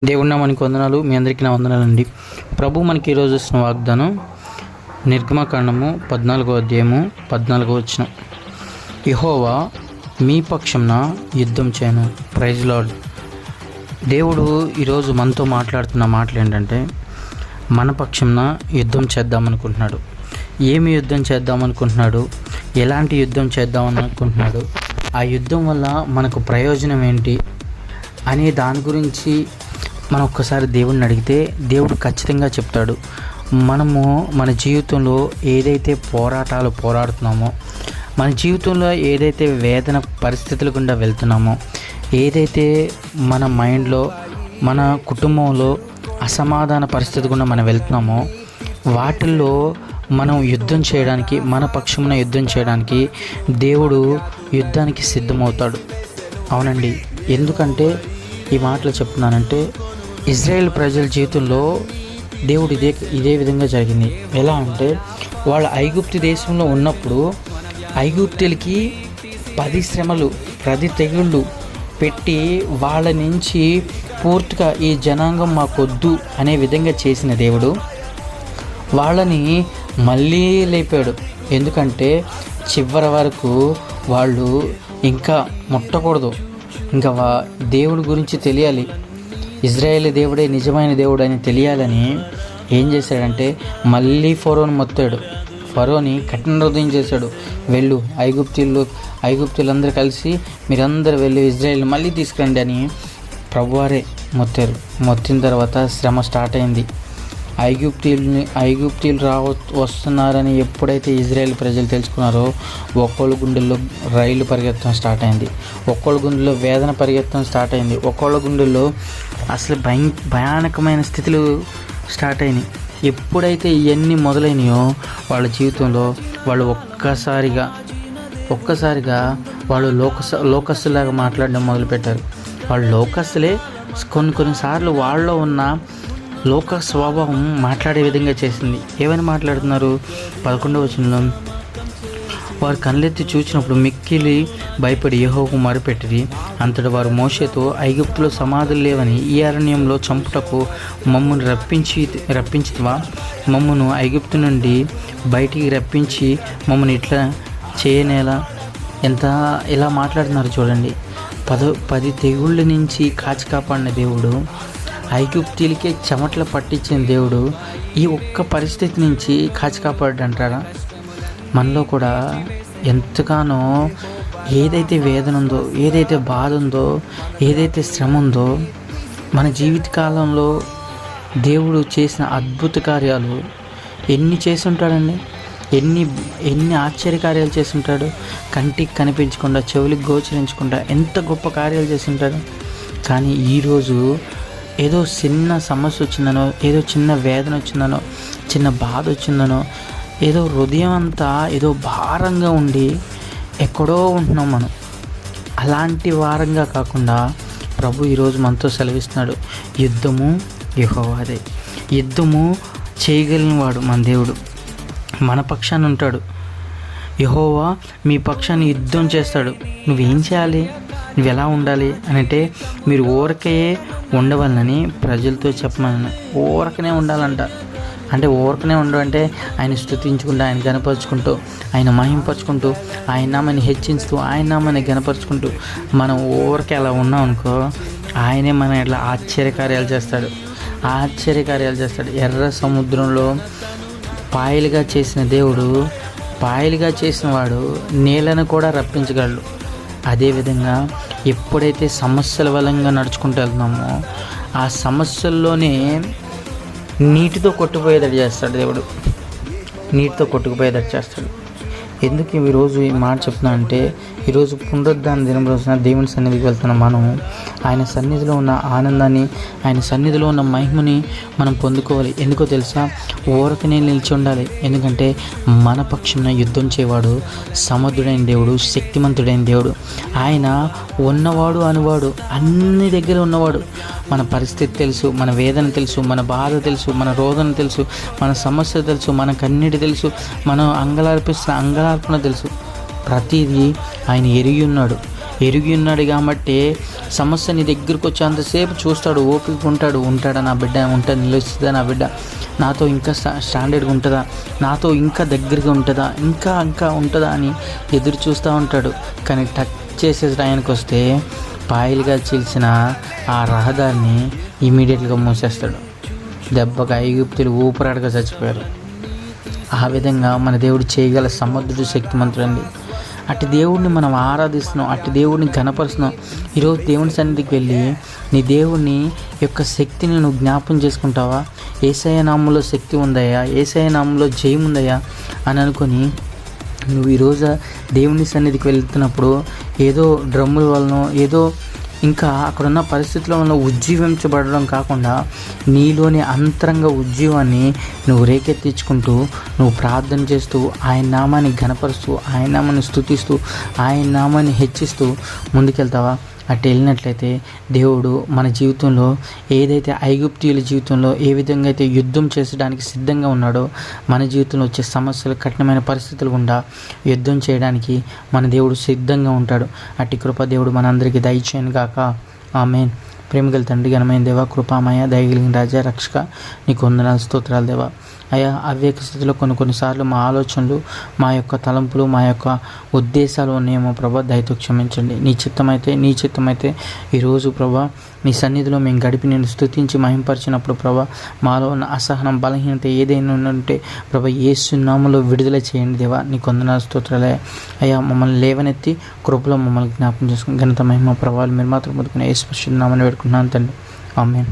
దేవుడి నామానికి వందనాలు. మీ అందరికీ నా వందనాలండి. ప్రభు మనకి ఈరోజు ఇస్తున్న వాగ్దానం నిర్గమకాండము 14వ అధ్యాయము 14వ వచనం. యెహోవా మీ పక్షంన యుద్ధం చేయను. Praise lord. దేవుడు ఈరోజు మనతో మాట్లాడుతున్న మాటలు ఏంటంటే, మన పక్షంన యుద్ధం చేద్దామనుకుంటున్నాడు. ఏమి యుద్ధం చేద్దామనుకుంటున్నాడు, ఎలాంటి యుద్ధం చేద్దామనుకుంటున్నాడు, ఆ యుద్ధం వల్ల మనకు ప్రయోజనం ఏంటి అనే దాని గురించి మనం ఒక్కసారి దేవుడిని అడిగితే దేవుడు ఖచ్చితంగా చెప్తాడు. మనము మన జీవితంలో ఏదైతే పోరాటాలు పోరాడుతున్నామో, మన జీవితంలో ఏదైతే వేదన పరిస్థితుల గుండా వెళ్తున్నామో, ఏదైతే మన మైండ్లో మన కుటుంబంలో అసమాధాన పరిస్థితి గుండా మనం వెళ్తున్నామో, వాటిల్లో మనం యుద్ధం చేయడానికి, మన పక్షమున యుద్ధం చేయడానికి దేవుడు యుద్ధానికి సిద్ధమవుతాడు. అవునండి. ఎందుకంటే ఈ మాటలు చెప్తున్నానంటే, ఇజ్రాయేల్ ప్రజల జీవితంలో దేవుడు ఇదే విధంగా జరిగింది. ఎలా అంటే, వాళ్ళ ఐగుప్తు దేశంలో ఉన్నప్పుడు ఐగుప్తులకి 10 శ్రమలు 10 తెగుళ్ళు పెట్టి వాళ్ళ నుంచి పూర్తిగా ఈ జనాంగం మాకొద్దు అనే విధంగా చేసిన దేవుడు వాళ్ళని మళ్ళీ లేపాడు. ఎందుకంటే చివరి వరకు వాళ్ళు ఇంకా ముట్టకూడదు, ఇంకా దేవుడి గురించి తెలియాలి, ఇజ్రాయేల్ దేవుడే నిజమైన దేవుడు అని తెలియాలని ఏం చేశాడంటే, మళ్ళీ ఫరోని మొత్తాడు. ఫరోని కఠిన హృదయం చేశాడు. వెళ్ళు, ఐగుప్తులందరూ కలిసి మీరందరూ వెళ్ళి ఇజ్రాయేల్ మళ్ళీ తీసుకురండి అని ప్రభువారే మొత్తారు. మొత్తిన తర్వాత శ్రమ స్టార్ట్ అయింది. ఐగుప్తీయులు వస్తున్నారని ఎప్పుడైతే ఇజ్రాయేల్ ప్రజలు తెలుసుకున్నారో, ఒక్కోళ్ళ గుండెల్లో రైలు పరిగెత్తడం స్టార్ట్ అయింది, ఒక్కోళ్ళ గుండెల్లో వేదన పరిగెత్తడం స్టార్ట్ అయింది, ఒక్కోళ్ళ గుండెల్లో అసలు భయానకమైన స్థితులు స్టార్ట్ అయినాయి. ఎప్పుడైతే ఇవన్నీ మొదలైనాయో వాళ్ళ జీవితంలో వాళ్ళు ఒక్కసారిగా వాళ్ళు లోకస్తులాగా మాట్లాడడం మొదలుపెట్టారు. వాళ్ళు లోకస్తులే. కొన్నిసార్లు వాళ్ళలో ఉన్న లోక స్వభావం మాట్లాడే విధంగా చేసింది. ఏమని మాట్లాడుతున్నారు? 11వ వచనంలో, వారు కళ్ళెత్తి చూసినప్పుడు మిక్కిలి భయపడి యెహోవాకు మొరపెట్టిరి. అంతటి వారు మోషేతో, ఐగుప్తులో సమాధులు లేవని ఈ అరణ్యంలో చంపుటకు మమ్మల్ని రప్పించితివా? మమ్మను ఐగుప్తు నుండి బయటికి రప్పించి మమ్మల్ని ఇట్లా చేయనేలా? ఇలా మాట్లాడుతున్నారు చూడండి. 10 తెగుళ్ళ నుంచి కాచి కాపాడిన దేవుడు, ఐగుప్తీలకే చెమటలు పట్టించిన దేవుడు ఈ ఒక్క పరిస్థితి నుంచి కాచి కాపాడంటారా? మనలో కూడా ఎంతగానో ఏదైతే వేదన ఉందో, ఏదైతే బాధ ఉందో, ఏదైతే శ్రమ ఉందో, మన జీవితకాలంలో దేవుడు చేసిన అద్భుత కార్యాలు ఎన్ని చేసి ఉంటాడండి. ఎన్ని ఆశ్చర్యకార్యాలు చేసి ఉంటాడు. కంటికి కనిపించకుండా, చెవులకు గోచరించకుండా ఎంత గొప్ప కార్యాలు చేసి ఉంటాడు. కానీ ఈరోజు ఏదో చిన్న సమస్య వచ్చిందనో, ఏదో చిన్న వేదన వచ్చిందనో, చిన్న బాధ వచ్చిందనో, ఏదో హృదయం అంతా ఏదో భారంగా ఉండి ఎక్కడో ఉంటున్నాం మనం. అలాంటి వారంగా కాకుండా ప్రభు ఈరోజు మనతో సెలవిస్తున్నాడు, యుద్ధము యెహోవాదే. యుద్ధము చేయగలిగిన వాడు మన దేవుడు, మన పక్షాన ఉంటాడు. యెహోవా మీ పక్షాన్ని యుద్ధం చేస్తాడు. నువ్వేం చేయాలి, నువ్వు ఎలా ఉండాలి అని అంటే, మీరు ఊరకే ఉండవాలని ప్రజలతో చెప్పమని. ఊరకనే ఉండాలంట. అంటే ఊరకనే ఉండమంటే ఆయన స్తుతించుకుంటూ, ఆయన గణపరుచుకుంటూ, ఆయన మహింపరుచుకుంటూ, ఆయన నామాన్ని హెచ్చించుతూ, ఆయన నామాన్ని గణపరుచుకుంటూ మనం ఊరకే అలా ఉన్నాం అనుకో, ఆయనే మన ఇట్లా ఆశ్చర్యకార్యాలు చేస్తాడు. ఎర్ర సముద్రంలో పాయలుగా చేసిన దేవుడు, పాయలుగా చేసిన వాడు నీళ్ళను కూడా రప్పించగలడు. అదేవిధంగా ఎప్పుడైతే సమస్యల వలంగా నడుచుకుంటూ వెళ్తున్నామో, ఆ సమస్యల్లోనే నీటితో కొట్టుకుపోయేటట్టు చేస్తాడు దేవుడు. ఎందుకు ఈరోజు ఈ మాట చెప్తున్నా అంటే, ఈరోజు పునరుద్ధాన దినం రోజున దేవుని సన్నిధికి వెళ్తున్న మనం ఆయన సన్నిధిలో ఉన్న ఆనందాన్ని, ఆయన సన్నిధిలో ఉన్న మహిమని మనం పొందుకోవాలి. ఎందుకో తెలుసా? ఊరకనే నిలిచి ఉండాలి. ఎందుకంటే మన పక్షంన యుద్ధం చేయవాడు సమర్థుడైన దేవుడు, శక్తిమంతుడైన దేవుడు. ఆయన ఉన్నవాడు అనువాడు, అన్ని దగ్గర ఉన్నవాడు. మన పరిస్థితి తెలుసు, మన వేదన తెలుసు, మన బాధ తెలుసు, మన రోదన తెలుసు, మన సమస్య తెలుసు, మన కన్నీటి తెలుసు, మనం అంగలార్పణ తెలుసు. ప్రతిదీ ఆయన ఎరిగి ఉన్నాడు. ఎరిగి ఉన్నాడు కాబట్టి సమస్య నీ దగ్గరికి వచ్చేంతసేపు చూస్తాడు, ఓపిక ఉంటాడా నా బిడ్డ, నిలుస్తుందా నా బిడ్డ, నాతో ఇంకా స్టాండర్డ్గా ఉంటుందా, నాతో ఇంకా దగ్గరగా ఉంటుందా, ఇంకా ఉంటుందా అని ఎదురు చూస్తూ ఉంటాడు. కానీ టచ్ చేసే టైంకి వస్తే పాయలుగా చీల్చిన ఆ రహదారిని ఇమీడియట్గా మూసేస్తాడు. దెబ్బగా ఐగుప్తులు ఊపిరాడగా చచ్చిపోయారు. ఆ విధంగా మన దేవుడు చేయగల సమర్థుడు, శక్తిమంతుడు అండి. అటు దేవుడిని మనం ఆరాధిస్తున్నాం, అటు దేవుడిని ఘనపరుస్తున్నాం. ఈరోజు దేవుని సన్నిధికి వెళ్ళి నీ దేవుని యొక్క శక్తిని నువ్వు జ్ఞాపం చేసుకుంటావా? యేసయ్య నామంలో శక్తి ఉందయ్యా, యేసయ్య నామంలో జయం ఉందయ్యా అని అనుకొని నువ్వు ఈరోజు దేవుని సన్నిధికి వెళ్తున్నప్పుడు ఏదో డ్రమ్ముల వలన, ఏదో ఇంకా అక్కడున్న పరిస్థితుల వల్ల ఉజ్జీవించబడడం కాకుండా నీలోని అంతరంగ ఉజ్జీవాన్ని నువ్వు రేకెత్తించుకుంటూ, నువ్వు ప్రార్థన చేస్తూ, ఆయన నామాన్ని ఘనపరుస్తూ, ఆయన నామాన్ని స్తుతిస్తూ, ఆయన నామాన్ని హెచ్చిస్తూ ముందుకెళ్తావా? అటు వెళ్ళినట్లయితే దేవుడు మన జీవితంలో ఏదైతే ఐగుప్తీయుల జీవితంలో ఏ విధంగా అయితే యుద్ధం చేసడానికి సిద్ధంగా ఉన్నాడో, మన జీవితంలో వచ్చే సమస్యలు, కఠినమైన పరిస్థితులు గుండా యుద్ధం చేయడానికి మన దేవుడు సిద్ధంగా ఉంటాడు. అట్టి కృప దేవుడు మనందరికీ దయచేయను గాక. ఆమేన్. ప్రేమగల తండ్రి, ఘనమైన దేవా, కృపామయ, దయగలిగిన రాజా, రక్షక, నీకు వందనాలు, స్తోత్రాలు దేవా. అయ్యా, అవ్యక్త స్థితిలో కొన్నిసార్లు మా ఆలోచనలు, మా యొక్క తలంపులు, మా యొక్క ఉద్దేశాలు ఉన్నాయేమో ప్రభా, దయతో క్షమించండి. నీ చిత్తమైతే ఈరోజు ప్రభా నీ సన్నిధిలో మేము గడిపి నేను స్తుతించి మహింపరిచినప్పుడు ప్రభా, మాలో ఉన్న అసహనం, బలహీనత ఏదైనా ఉంటే ప్రభా, యేసు నామములో విడుదల చేయండి దేవా. నీకు వందనాలు, స్తోత్రాలే. అయ్యా, మమ్మల్ని లేవనెత్తి కృపలో మమ్మల్ని జ్ఞాపకం చేసుకుని ఘనత, మహిమ, ప్రభావాలు మీరు మాత్రం పొందుకుని యేసు పరిశుద్ధ నామమున వేడుకుంటున్నాను తండ్రి. ఆమేన్.